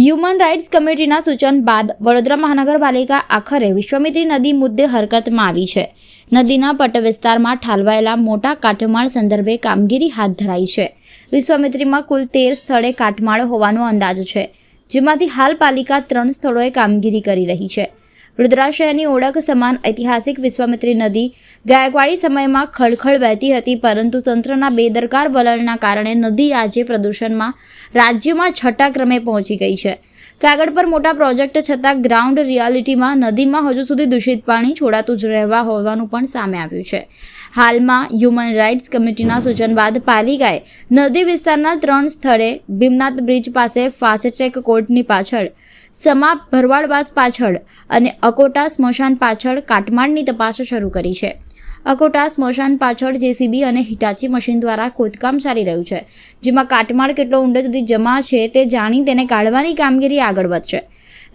Human rights કમિટીના સૂચન બાદ વડોદરા મહાનગરપાલિકા આખરે વિશ્વામિત્રી નદી મુદ્દે હરકતમાં આવી છે. નદીના પટ વિસ્તારમાં ઠાલવાયેલા મોટા કાટમાળ સંદર્ભે કામગીરી હાથ ધરાઈ છે. વિશ્વામિત્રીમાં કુલ 13 સ્થળે કાટમાળ હોવાનો અંદાજ છે, જેમાંથી હાલ પાલિકા 3 સ્થળોએ કામગીરી કરી રહી છે. વડોદરા શહેરની ઓળખ સમાન ઐતિહાસિક વિશ્વામિત્રી નદી ગાયકવાડી સમયમાં ખળખળ વહેતી હતી, પરંતુ તંત્રના બેદરકાર વલણના કારણે નદી આજે પ્રદૂષણમાં રાજ્યમાં 6ઠા ક્રમે પહોંચી ગઈ છે. કાગળ પર મોટા પ્રોજેક્ટ છતાં ગ્રાઉન્ડ રિયાલિટીમાં નદીમાં હજુ સુધી દૂષિત પાણી છોડાતું જ રહેવા હોવાનું પણ સામે આવ્યું છે. હાલમાં હ્યુમન રાઇટ્સ કમિટીના સૂચન બાદ પાલિકાએ નદી વિસ્તારના 3 સ્થળે ભીમનાથ બ્રિજ પાસે, ફાસ્ટ ટ્રેક કોર્ટની પાછળ, સમા ભરવાડવાસ પાછળ અને અકોટા સ્મશાન પાછળ કાટમાળની તપાસ શરૂ કરી છે. અકોટા સ્મશાન પાછળ જેસીબી અને હિટાચી મશીન દ્વારા ખોદકામ ચાલી રહ્યું છે, જેમાં કાટમાળ કેટલો ઊંડે સુધી જમા છે તે જાણી તેને કાઢવાની કામગીરી આગળ વધશે.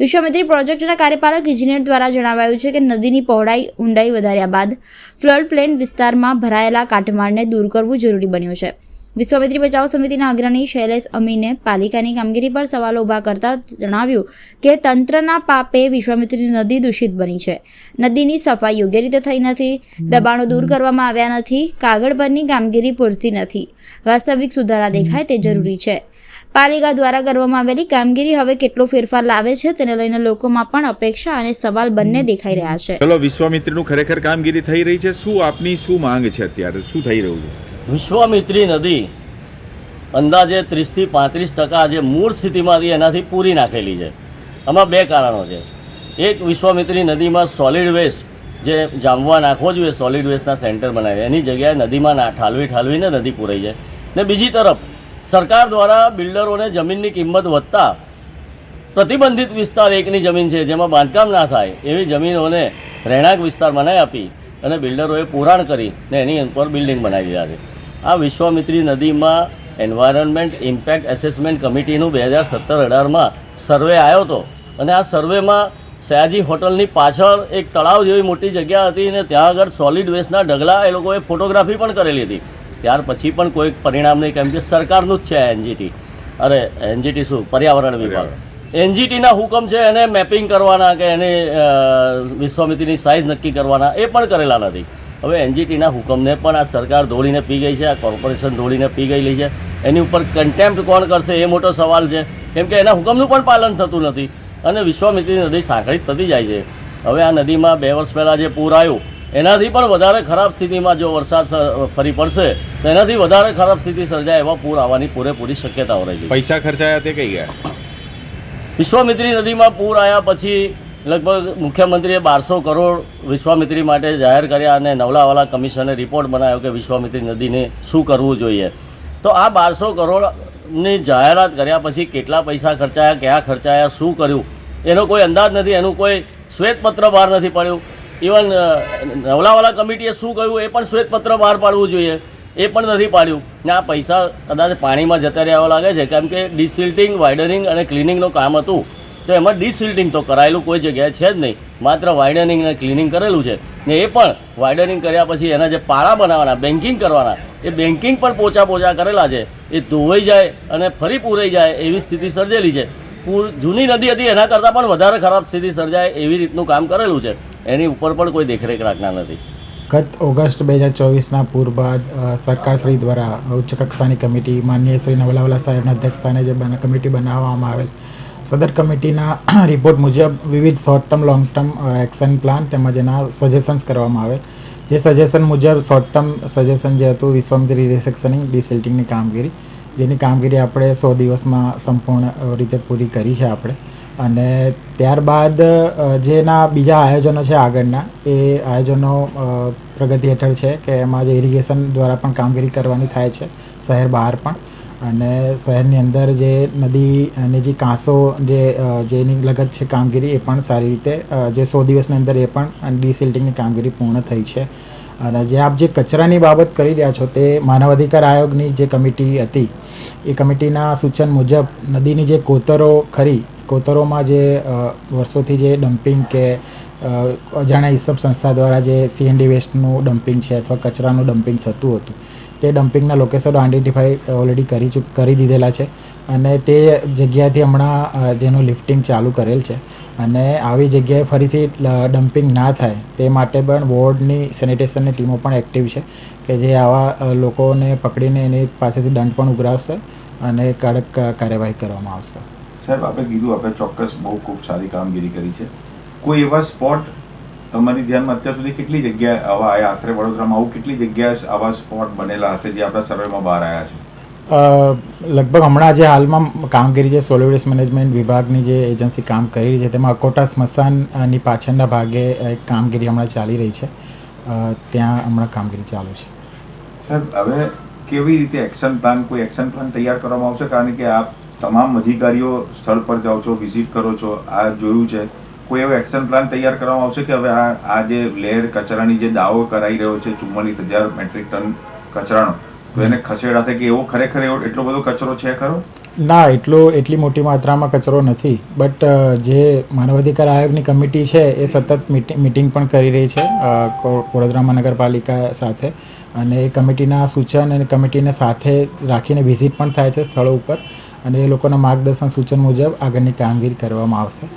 વિશ્વામિત્રી પ્રોજેક્ટના કાર્યપાલક ઇજનેર દ્વારા જણાવાયું છે કે નદીની પહોળાઈ ઊંડાઈ વધાર્યા બાદ ફ્લડ પ્લેન વિસ્તારમાં ભરાયેલા કાટમાળને દૂર કરવું જરૂરી બન્યું છે. વિશ્વામિત્રી બચાવ સમિતિના અગ્રણી શૈલેષ અમીને પાલિકાની કામગીરી પર સવાલો ઊભા કરતા જણાવ્યું કે તંત્રના પાપે વિશ્વામિત્રી નદી દૂષિત બની છે. નદીની સફાઈ યોગ્ય રીતે થઈ નથી, દબાણો દૂર કરવામાં આવ્યા નથી, કાગળ પરની કામગીરી પૂરતી નથી. વાસ્તવિક સુધારા દેખાય તે જરૂરી છે. પાલિકા દ્વારા કરવામાં આવેલી કામગીરી હવે કેટલો ફેરફાર લાવે છે તેને લઈને લોકોમાં પણ અપેક્ષા અને સવાલ બંને દેખાઈ રહ્યા છે. ચલો, વિશ્વામિત્રીનું ખરેખર કામગીરી થઈ રહી છે. શું આપની શું માંગ છે? અત્યારે શું થઈ રહ્યું છે? વિશ્વામિત્રી નદી અંદાજે 30 થી 35% જે મૂળ સ્થિતિમાંથી એનાથી પૂરી નાખેલી છે. આમાં 2 કારણો છે. એક, વિશ્વામિત્રી નદીમાં સોલિડ વેસ્ટ જે જામવા નાખવો જોઈએ, સોલિડ વેસ્ટના સેન્ટર બનાવે, એની જગ્યાએ નદીમાં ઠાલવીને નદી પૂરાઈ છે. ને બીજી તરફ સરકાર દ્વારા બિલ્ડરોને જમીનની કિંમત વધતા પ્રતિબંધિત વિસ્તાર 1ની જમીન છે જેમાં બાંધકામ ના થાય એવી જમીનોને રહેણાંક વિસ્તાર બનાવી આપી અને બિલ્ડરોએ પુરાણ કરી ને એની ઉપર બિલ્ડિંગ બનાવી દીધા છે. આ વિશ્વામિત્રી નદીમાં એન્વાયરમેન્ટ ઇમ્પેક્ટ એસેસમેન્ટ કમિટીનું 2017-18માં સર્વે આવ્યો હતો અને આ સર્વેમાં સયાજી હોટલની પાછળ એક તળાવ જેવી મોટી જગ્યા હતી અને ત્યાં આગળ સોલિડ વેસ્ટના ઢગલા એ લોકોએ ફોટોગ્રાફી પણ કરેલી હતી. ત્યાર પછી પણ કોઈ પરિણામ નહીં, કેમ કે સરકારનું જ છે એનજીટી શું પર્યાવરણ વિભાગ, એનજીટીના હુકમ છે એને મેપિંગ કરવાના કે એને વિશ્વામિત્રીની સાઇઝ નક્કી કરવાના, એ પણ કરેલા નથી. હવે એનજીટીના હુકમને પણ આ સરકાર દોડીને પી ગઈ છે, આ કોર્પોરેશન દોડીને પી ગયેલી છે. એની ઉપર કન્ટેમ્પ્ટ કોણ કરશે એ મોટો સવાલ છે, કેમ કે એના હુકમનું પણ પાલન થતું નથી અને વિશ્વામિત્રી નદી સાંકળી થતી જાય છે. હવે આ નદીમાં 2 વર્ષ પહેલાં જે પૂર આવ્યું એનાથી પણ વધારે ખરાબ સ્થિતિમાં જો વરસાદ ફરી પડશે તો એનાથી વધારે ખરાબ સ્થિતિ સર્જાય એવા પૂર આવવાની પૂરેપૂરી શક્યતાઓ રહી છે. પૈસા ખર્ચાયા તે કઈ ગયા? વિશ્વામિત્રી નદીમાં પૂર આવ્યા પછી લગભગ મુખ્યમંત્રીએ 1200 કરોડ વિશ્વામિત્રી માટે જાહેર કર્યા અને નવલાવાલા કમિશને રિપોર્ટ બનાવ્યો કે વિશ્વામિત્રી નદીને શું કરવું જોઈએ. તો આ 1200 કરોડની જાહેરાત કર્યા પછી કેટલા પૈસા ખર્ચાયા, ક્યાં ખર્ચાયા, શું કર્યું એનો કોઈ અંદાજ નથી, એનું કોઈ શ્વેતપત્ર બહાર નથી પડ્યું. ઇવન નવલાવાલા કમિટીએ શું કહ્યું એ પણ શ્વેતપત્ર બહાર પાડવું જોઈએ, એ પણ નથી પાડ્યું. ને આ પૈસા કદાચ પાણીમાં જતા રહ્યા એવા લાગે છે, કેમ કે ડિસિલ્ટિંગ, વાઇડનિંગ અને ક્લિનિંગનું કામ હતું તો એમાં ડિસિલ્ટિંગ તો કરાયેલું કોઈ જગ્યાએ છે જ નહીં, માત્ર વાઇડનિંગ અને ક્લિનિંગ કરેલું છે. ને એ પણ વાઇડનિંગ કર્યા પછી એના જે પાળા બનાવવાના, બેન્કિંગ કરવાના, એ બેન્કિંગ પણ પોચા કરેલા છે, એ ધોવાઈ જાય અને ફરી પૂરાઈ જાય એવી સ્થિતિ સર્જેલી છે. જૂની નદી હતી એના કરતાં પણ વધારે ખરાબ સ્થિતિ સર્જાય એવી રીતનું કામ કરેલું છે. એની ઉપર પણ કોઈ દેખરેખ રાખનાર નથી. ગત ઓગસ્ટ 2024ના પૂર બાદ સરકારશ્રી દ્વારા ઉચ્ચ કક્ષાની કમિટી માનનીય શ્રી નવલાવાલા સાહેબના અધ્યક્ષસ્થાને જે કમિટી બનાવવામાં આવેલ, સદર કમિટીના રિપોર્ટ મુજબ વિવિધ short term, long term action plan તેમજ એના સજેશન્સ કરવામાં આવેલ. જે સજેશન મુજબ શોર્ટ ટર્મ સજેશન જે હતું વિશ્વામિત્રી રિસેક્શનિંગ, ડિસિલ્ટિંગની કામગીરી, જેની કામગીરી આપણે 100 દિવસમાં સંપૂર્ણ રીતે પૂરી કરી છે આપણે. અને ત્યારબાદ જેના બીજા આયોજનો છે આગળના, એ આયોજનો પ્રગતિ હેઠળ છે કે એમાં જે ઇરિગેશન દ્વારા પણ કામગીરી કરવાની થાય છે, શહેર બહાર પણ, અને શહેરની અંદર જે નદીની જે કાંસો જેની લગત છે કામગીરી એ પણ સારી રીતે જે 100 દિવસની અંદર એ પણ ડિસિલ્ટિંગની કામગીરી પૂર્ણ થઈ છે. અને જે આપ જે કચરાની બાબત કરી રહ્યા છો તે માનવ અધિકાર આયોગની જે કમિટી હતી એ કમિટીના સૂચન મુજબ નદીની જે કોતરો ખરી, કોતરોમાં જે વર્ષોથી જે ડમ્પિંગ કે અજાણ્યા ઈસબ સંસ્થા દ્વારા જે CND વેસ્ટનું ડમ્પિંગ છે અથવા કચરાનું ડમ્પિંગ થતું હતું તે ડમ્પિંગના લોકેશનો આઈડેન્ટિફાઈ ઓલરેડી કરી દીધેલા છે અને તે જગ્યાએથી હમણાં જેનું લિફ્ટિંગ ચાલુ કરેલ છે અને આવી જગ્યાએ ફરીથી ડમ્પિંગ ના થાય તે માટે પણ વોર્ડની સેનિટેશનની ટીમો પણ એક્ટિવ છે કે જે આવા લોકોને પકડીને એની પાસેથી દંડ પણ ઉઘરાવશે અને કડક કાર્યવાહી કરવામાં આવશે. સાહેબ, આપણે કીધું આપણે ચોક્કસ બહુ ખૂબ સારી કામગીરી કરી છે. કોઈ એવા સ્પોટ તમારી ધ્યાનમાં અત્યાર સુધી કેટલી જગ્યાએ આવા આવ્યા? આશરે વડોદરામાં આવું કેટલી જગ્યાએ આવા સ્પોટ બનેલા હશે જે આપણા સર્વેમાં બહાર આવ્યા છે? લગભગ હમણાં જે હાલમાં કામગીરી જે સોલિડ વેસ્ટ મેનેજમેન્ટ વિભાગની જે એજન્સી કામ કરી રહી છે તેમાં અકોટા સ્મશાનની પાછળના ભાગે એક કામગીરી હમણાં ચાલી રહી છે. ત્યાં હમણાં કામગીરી ચાલુ છે. સાહેબ, હવે કેવી રીતે કોઈ એક્શન પ્લાન તૈયાર કરવામાં આવશે? કારણ કે આપ તમામ અધિકારીઓ સ્થળ પર જાઓ છો, વિઝિટ કરો છો, આ જોયું છે. કોઈ એવો એક્શન પ્લાન તૈયાર કરવામાં આવશે કે હવે આ જે લેર કચરાની જે દાવો કરાઈ રહ્યો છે 44,000 મેટ્રિક ટન કચરાનો, તો એને ખસેડાશે કે એવો ખરેખર એટલો બધો કચરો છે ખરો? ના, એટલી મોટી માત્રામાં કચરો નથી. બટ જે માનવ અધિકાર આયોગની કમિટી છે એ સતત મિટિંગ પણ કરી રહી છે વડોદરા મહાનગરપાલિકા સાથે અને એ કમિટીના સૂચન અને કમિટીને સાથે રાખીને વિઝિટ પણ થાય છે સ્થળો ઉપર અને એ લોકોના માર્ગદર્શન સૂચન મુજબ આગળની કામગીરી કરવામાં આવશે.